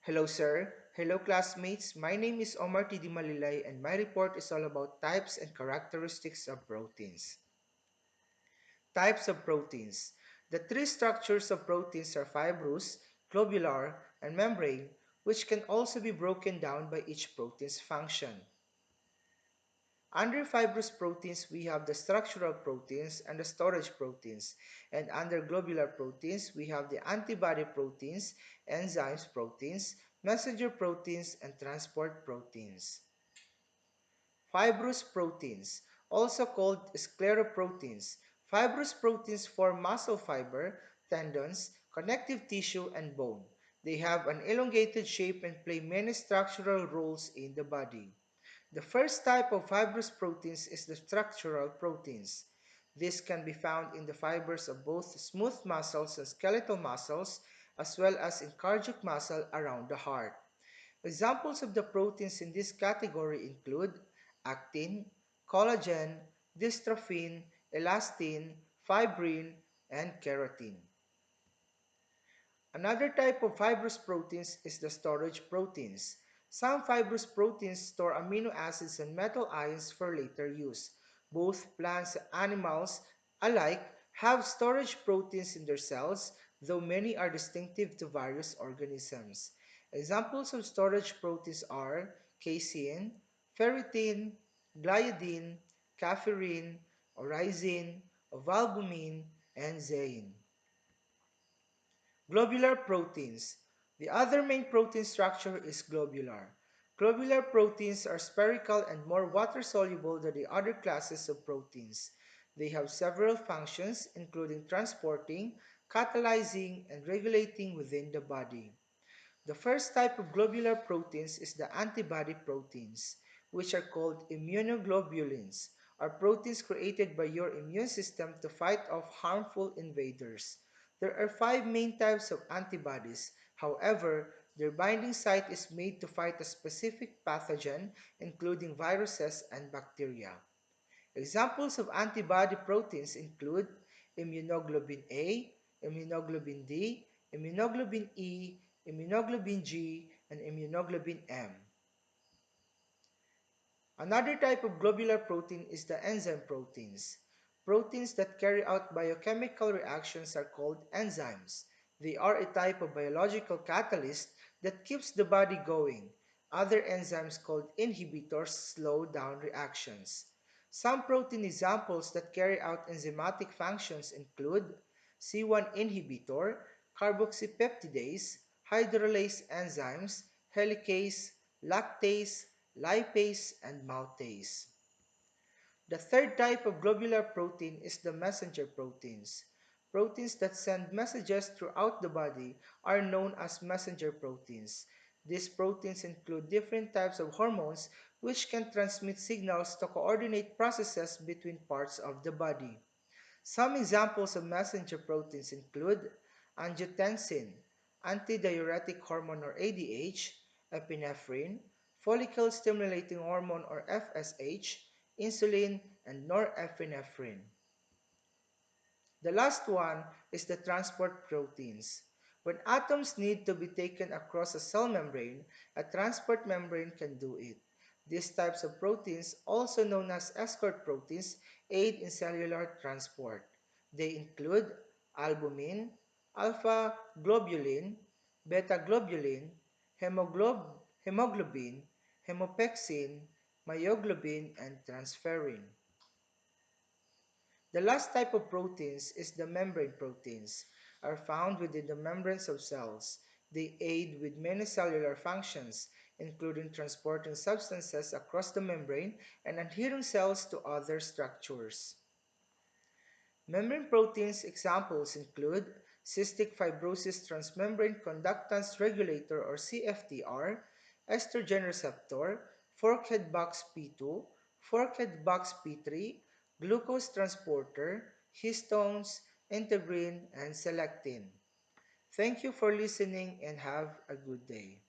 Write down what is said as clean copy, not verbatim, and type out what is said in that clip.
Hello, sir. Hello, classmates. My name is Omar Dimalilay, and my report is all about types and characteristics of proteins. Types of proteins. The three structures of proteins are fibrous, globular, and membrane, which can also be broken down by each protein's function. Under fibrous proteins, we have the structural proteins and the storage proteins. And under globular proteins, we have the antibody proteins, enzymes proteins, messenger proteins, and transport proteins. Fibrous proteins, also called scleroproteins. Fibrous proteins form muscle fiber, tendons, connective tissue, and bone. They have an elongated shape and play many structural roles in the body. The first type of fibrous proteins is the structural proteins. This can be found in the fibers of both smooth muscles and skeletal muscles, as well as in cardiac muscle around the heart. Examples of the proteins in this category include actin, collagen, dystrophin, elastin, fibrin, and keratin. Another type of fibrous proteins is the storage proteins. Some fibrous proteins store amino acids and metal ions for later use. Both plants and animals alike have storage proteins in their cells, though many are distinctive to various organisms. Examples of storage proteins are casein, ferritin, gliadin, caffeine, orexin, ovalbumin, and zein. Globular proteins. The other main protein structure is globular. Globular proteins are spherical and more water-soluble than the other classes of proteins. They have several functions, including transporting, catalyzing, and regulating within the body. The first type of globular proteins is the antibody proteins, which are called immunoglobulins, are proteins created by your immune system to fight off harmful invaders. There are five main types of antibodies. However, their binding site is made to fight a specific pathogen, including viruses and bacteria. Examples of antibody proteins include immunoglobulin A, immunoglobulin D, immunoglobulin E, immunoglobulin G, and immunoglobulin M. Another type of globular protein is the enzyme proteins. Proteins that carry out biochemical reactions are called enzymes. They are a type of biological catalyst that keeps the body going. Other enzymes called inhibitors slow down reactions. Some protein examples that carry out enzymatic functions include C1 inhibitor, carboxypeptidase, hydrolase enzymes, helicase, lactase, lipase, and maltase. The third type of globular protein is the messenger proteins. Proteins that send messages throughout the body are known as messenger proteins. These proteins include different types of hormones which can transmit signals to coordinate processes between parts of the body. Some examples of messenger proteins include angiotensin, antidiuretic hormone or ADH, epinephrine, follicle stimulating hormone or FSH, insulin, and norepinephrine. The last one is the transport proteins. When atoms need to be taken across a cell membrane, a transport membrane can do it. These types of proteins, also known as escort proteins, aid in cellular transport. They include albumin, alpha globulin, beta globulin, hemoglobin, hemopexin, myoglobin, and transferrin. The last type of proteins is the membrane proteins, are found within the membranes of cells. They aid with many cellular functions, including transporting substances across the membrane and adhering cells to other structures. Membrane proteins examples include cystic fibrosis transmembrane conductance regulator or CFTR, estrogen receptor, forkhead box P2, forkhead box P3, glucose transporter, histones, integrin, and selectin. Thank you for listening and have a good day.